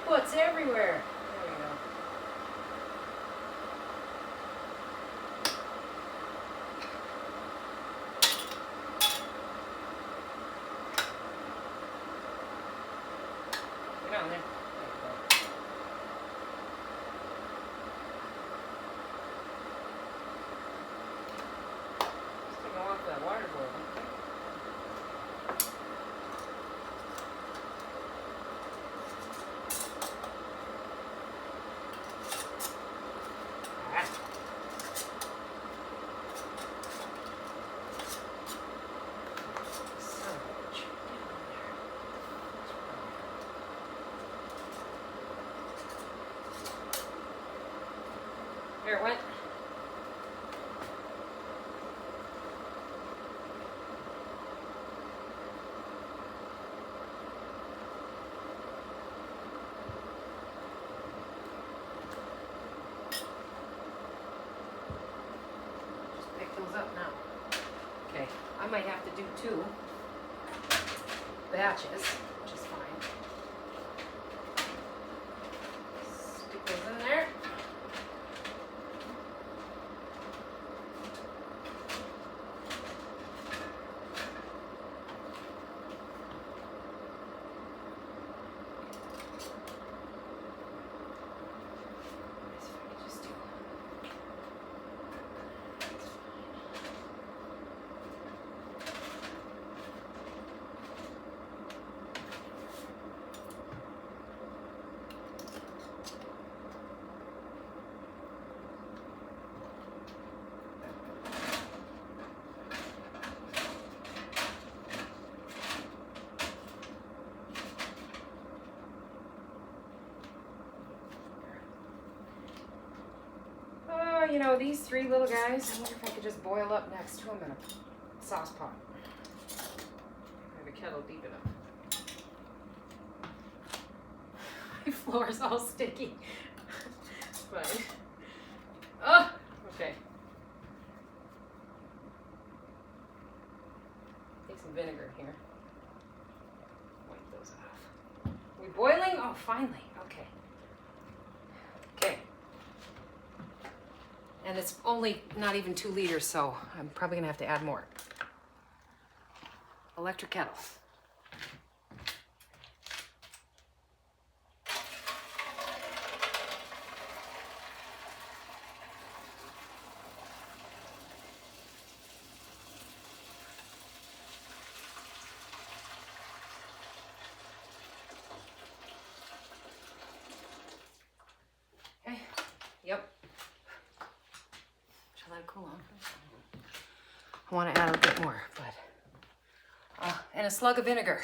What's everywhere? There we go. Get on there. Just taking off that water board. There it went. Just pick those up now. Okay, I might have to do 2 batches, which is fine. Stick those in there. You know, these 3 little guys, I wonder if I could just boil up next to them in a sauce pot. I have a kettle deep enough. My floor is all sticky. It's fine. Oh, okay. Take some vinegar here. Wipe those off. We boiling? Oh, finally. Okay. Okay. And it's only not even 2 liters, so I'm probably gonna have to add more. Electric kettle. Okay, yep. Let it cool on. I want to add a bit more, but and a slug of vinegar,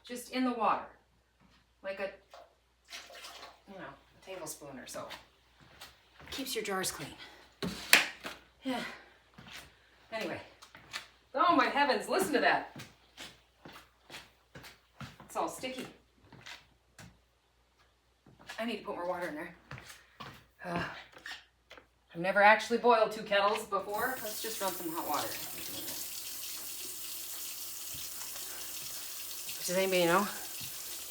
just in the water, like a tablespoon or so. Keeps your jars clean. Yeah. Anyway, Oh my heavens, listen to that. It's all sticky. I need to put more water in there. I've never actually boiled 2 kettles before. Let's just run some hot water. Does anybody know?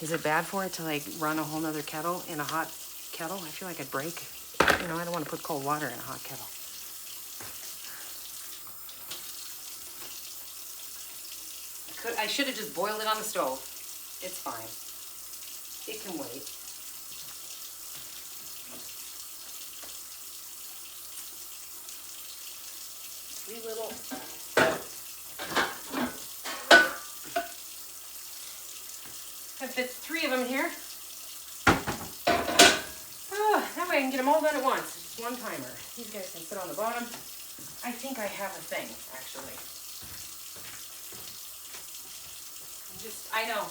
Is it bad for it to like run a whole nother kettle in a hot kettle? I feel like I'd break. You know, I don't want to put cold water in a hot kettle. I should have just boiled it on the stove. It's fine. It can wait. Three little. I fit 3 of them here. Oh, that way I can get them all done at once. Just one timer. These guys can sit on the bottom. I think I have a thing, actually. I know.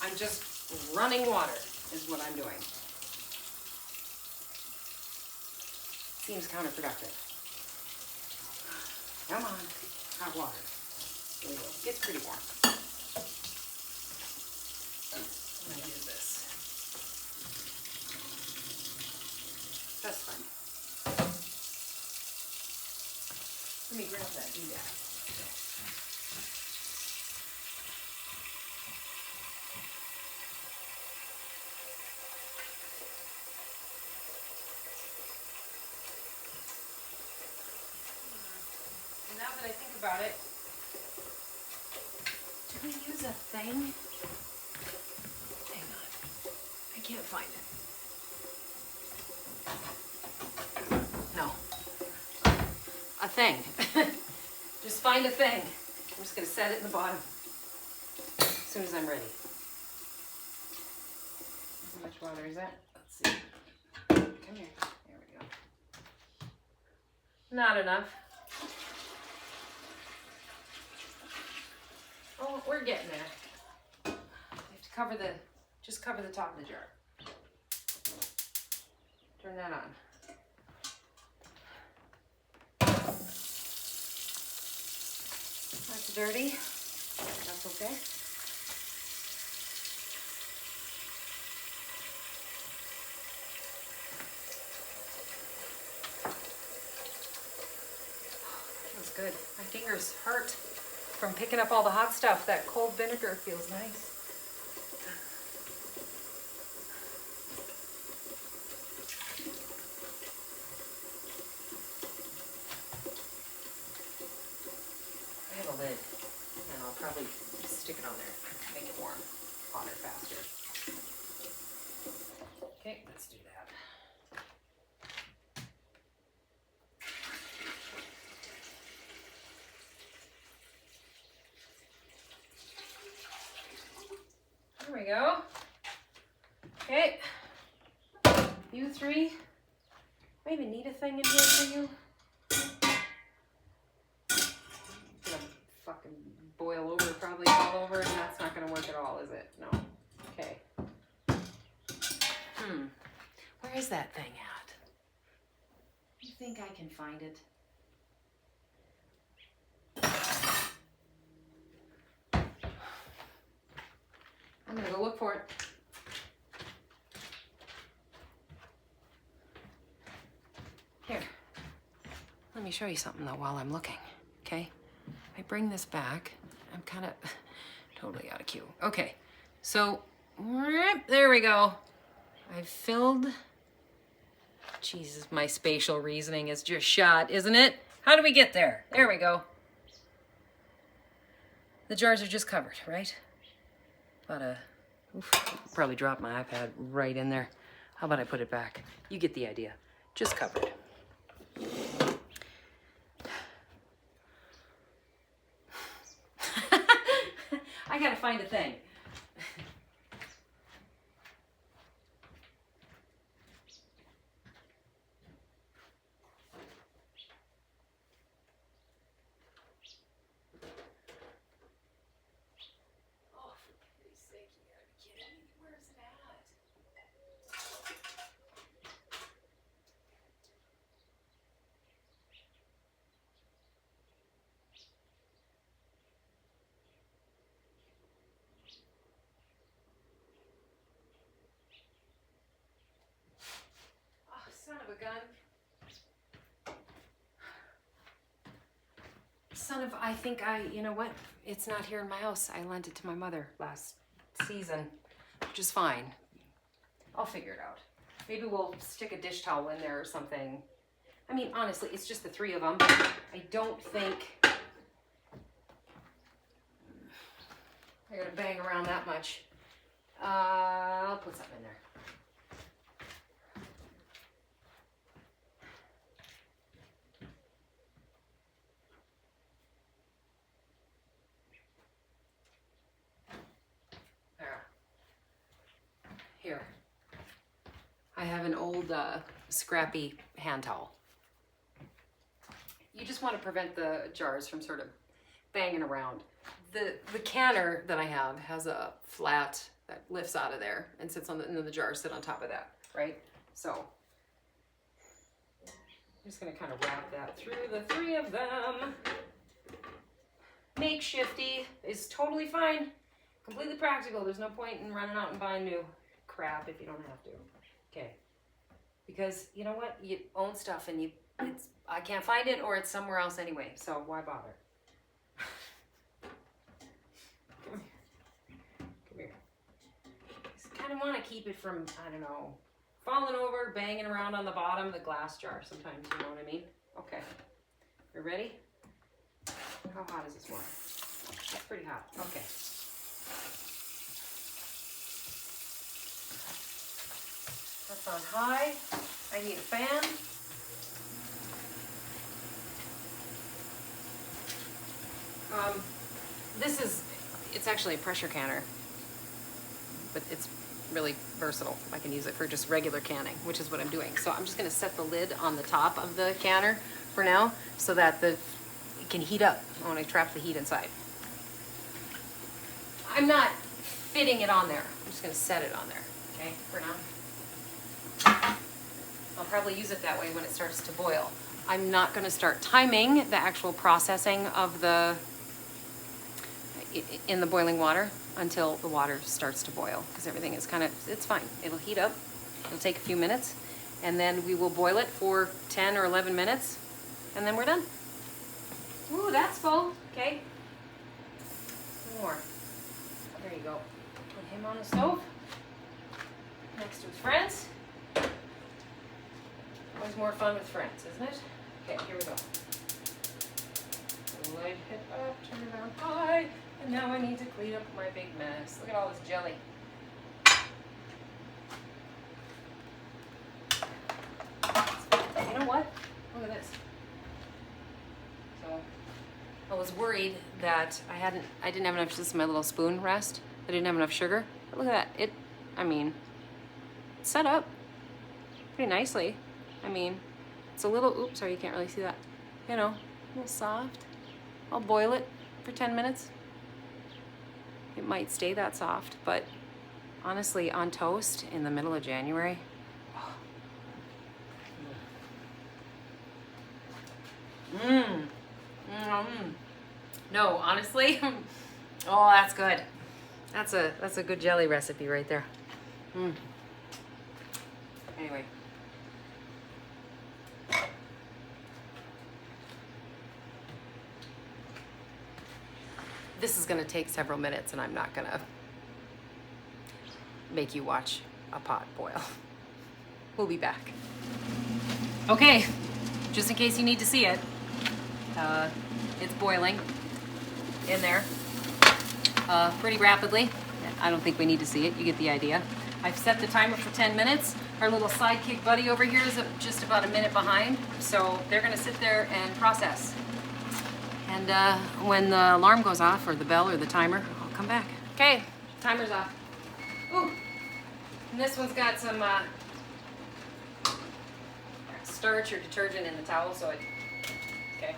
I'm just running water is what I'm doing. Seems counterproductive. Come on, hot water. Here we go. It's pretty warm. I'm gonna use this. That's fine. Let me grab that doodad. Now that I think about it, do we use a thing? Hang on. I can't find it. No. A thing. Just find a thing. I'm just going to set it in the bottom as soon as I'm ready. How much water is that? Let's see. Come here. There we go. Not enough. Oh, we're getting there. You have to cover just cover the top of the jar. Turn that on. That's dirty. That's okay. Feels good. My fingers hurt from picking up all the hot stuff. That cold vinegar feels nice. I have a lid, and I'll probably just stick it on there, make it warm, hotter, faster. Okay, let's do that. There we go. Okay. You 3. I even need a thing in here for you. Gonna fucking boil over, probably all over, and that's not gonna work at all, is it? No. Okay. Where is that thing at? You think I can find it? I'm gonna go look for it. Here. Let me show you something though while I'm looking, okay? I bring this back. I'm kind of totally out of cue. Okay, so there we go. I've filled. Jesus, my spatial reasoning is just shot, isn't it? How do we get there? There we go. The jars are just covered, right? Probably dropped my iPad right in there. How about I put it back? You get the idea. Just covered. I gotta find a thing. gun. You know what? It's not here in my house. I lent it to my mother last season, which is fine. I'll figure it out. Maybe we'll stick a dish towel in there or something. I mean, honestly, it's just the 3 of them. I don't think I gotta bang around that much. I'll put something in there. Here, I have an old scrappy hand towel. You just want to prevent the jars from sort of banging around. The canner that I have has a flat that lifts out of there and sits on and then the jars sit on top of that, right? So I'm just gonna kind of wrap that through the 3 of them. Makeshifty is totally fine, completely practical. There's no point in running out and buying new crap if you don't have to. Okay, because you know what, you own stuff and I can't find it or it's somewhere else anyway, so why bother? Come here. Just kind of want to keep it from, I don't know, falling over, banging around on the bottom of the glass jar sometimes, you know what I mean? Okay, you ready? How hot is this one? It's pretty hot. Okay. That's on high. I need a fan. It's actually a pressure canner, but it's really versatile. I can use it for just regular canning, which is what I'm doing. So I'm just gonna set the lid on the top of the canner for now so that it can heat up. I wanna trap the heat inside. I'm not fitting it on there. I'm just gonna set it on there, okay, for now. I'll probably use it that way when it starts to boil. I'm not gonna start timing the actual processing of in the boiling water until the water starts to boil, because everything is it's fine. It'll heat up, it'll take a few minutes, and then we will boil it for 10 or 11 minutes, and then we're done. Ooh, that's full, okay. One more. There you go. Put him on the stove, next to his friends. Always more fun with friends, isn't it? Okay, here we go. Light it up, turn it on high, and now I need to clean up my big mess. Look at all this jelly. You know what? Look at this. So I was worried that I didn't have enough. This is my little spoon rest. I didn't have enough sugar. But look at that. It's set up pretty nicely. I mean, it's a little, oops, sorry, you can't really see that. You know, a little soft. I'll boil it for 10 minutes. It might stay that soft, but honestly, on toast in the middle of January, no, honestly, oh, that's good. That's a good jelly recipe right there. Anyway. This is gonna take several minutes and I'm not gonna make you watch a pot boil. We'll be back. Okay, just in case you need to see it, it's boiling in there pretty rapidly. I don't think we need to see it, you get the idea. I've set the timer for 10 minutes. Our little sidekick buddy over here is just about a minute behind, so they're gonna sit there and process. And when the alarm goes off, or the bell, or the timer, I'll come back. Okay, timer's off. Ooh, and this one's got some starch or detergent in the towel, so okay.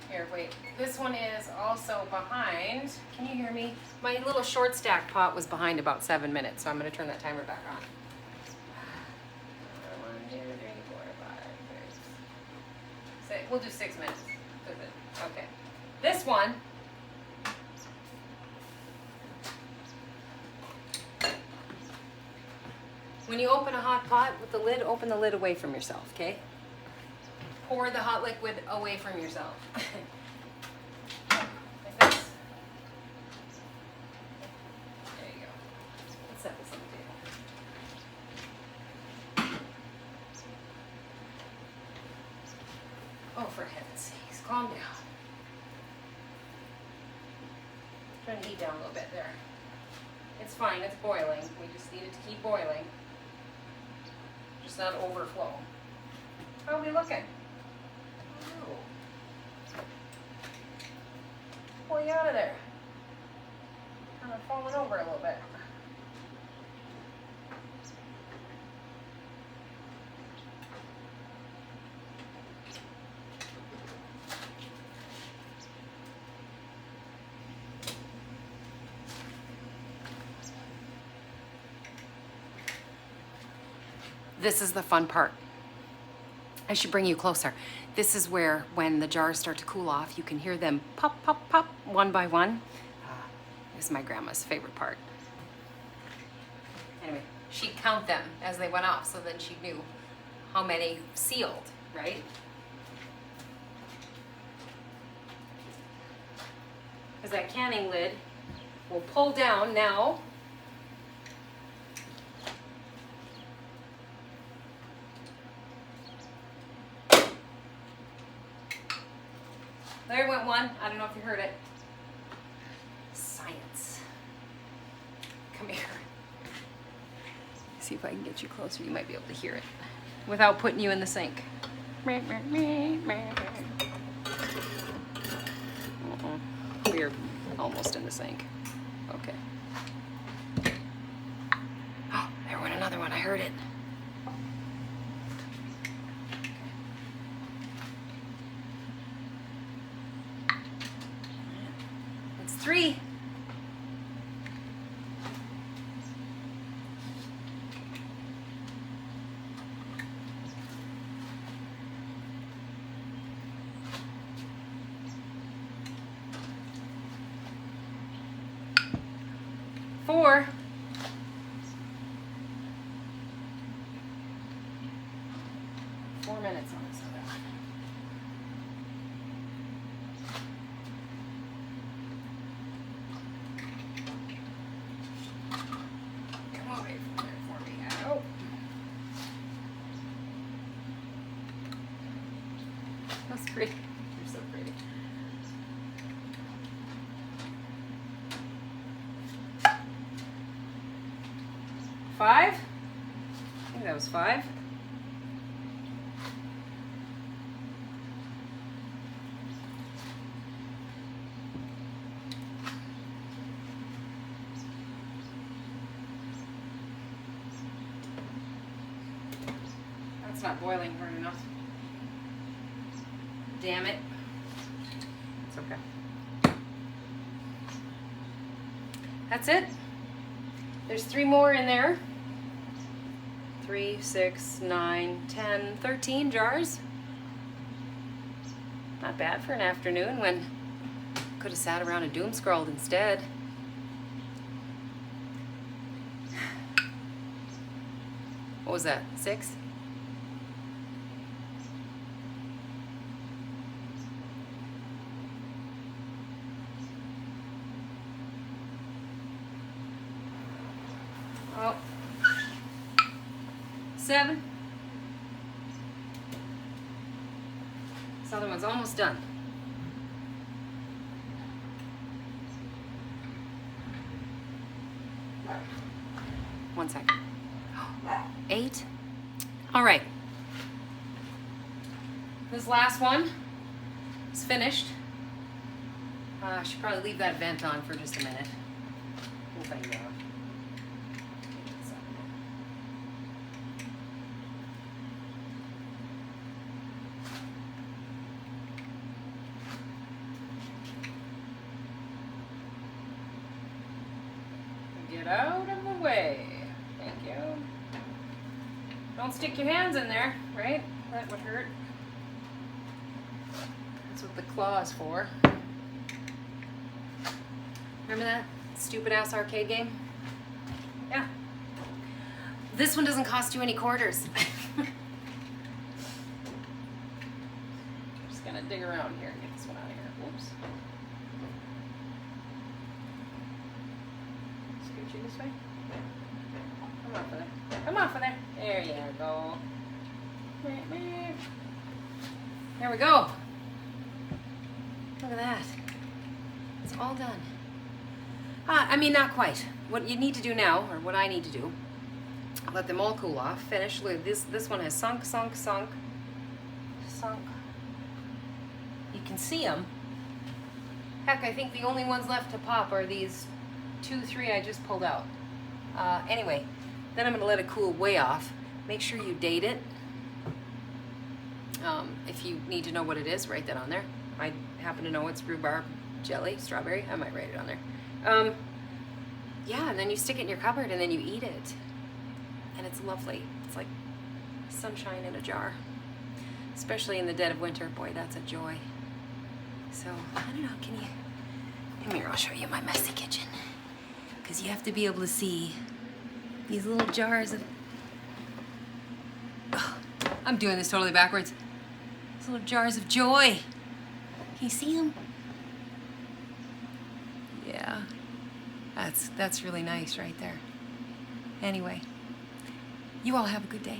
Here, wait. This one is also behind. Can you hear me? My little short stack pot was behind about 7 minutes, so I'm gonna turn that timer back on. 1, 2, 3, 4, 5, 6. We'll do 6 minutes. Okay. This one When you open a hot pot with the lid, open the lid away from yourself, okay? Pour the hot liquid away from yourself. Like this. There you go. Let's set this on the table. Oh, for heaven's sakes, calm down. Trying to heat down a little bit there. It's fine, it's boiling. We just need it to keep boiling. Just not overflow. How are we looking? Oh. Pull you out of there. Kind of falling over a little bit. This is the fun part. I should bring you closer. This is where, when the jars start to cool off, you can hear them pop, pop, pop, one by one. This is my grandma's favorite part. Anyway, she'd count them as they went off, so then she knew how many sealed, right? Because that canning lid will pull down now. There went one. I don't know if you heard it. Science. Come here. See if I can get you closer. You might be able to hear it without putting you in the sink. We are almost in the sink. Okay. Oh, there went another one. I heard it. It's 3. Four. Four minutes on this other one. Come away from there for me. Oh. That's pretty. You're so pretty. Five? I think that was 5. That's not boiling hard enough. Damn it. It's okay. That's it. There's 3 more in there. 3, 6, 9, 10, 13 jars. Not bad for an afternoon when could have sat around and doom scrolled instead. What was that? 6? Oh. 7. This other one's almost done. One second. 8. All right. This last one is finished. I should probably leave that vent on for just a minute. We'll figure it out. Get out of the way. Thank you. Don't stick your hands in there, right? That would hurt. That's what the claw is for. Remember that stupid ass arcade game? Yeah. This one doesn't cost you any quarters. Just gonna dig around here and get this one out of here. Whoops. Scoot you this way. Come off of there. Come off of there. There you go. There we go. Look at that. It's all done. I mean, not quite. What you need to do now, or what I need to do, let them all cool off. Finish. Look, this one has sunk. You can see them. Heck, I think the only ones left to pop are these 2, 3 I just pulled out. Anyway, then I'm going to let it cool way off. Make sure you date it. If you need to know what it is, write that on there. I happen to know it's rhubarb jelly, strawberry. I might write it on there. Yeah, and then you stick it in your cupboard and then you eat it. And it's lovely. It's like sunshine in a jar. Especially in the dead of winter. Boy, that's a joy. So, I don't know, can you... Come here, I'll show you my messy kitchen. Because you have to be able to see these little jars of... Oh, I'm doing this totally backwards. These little jars of joy. Can you see them? Yeah. That's really nice right there. Anyway, you all have a good day.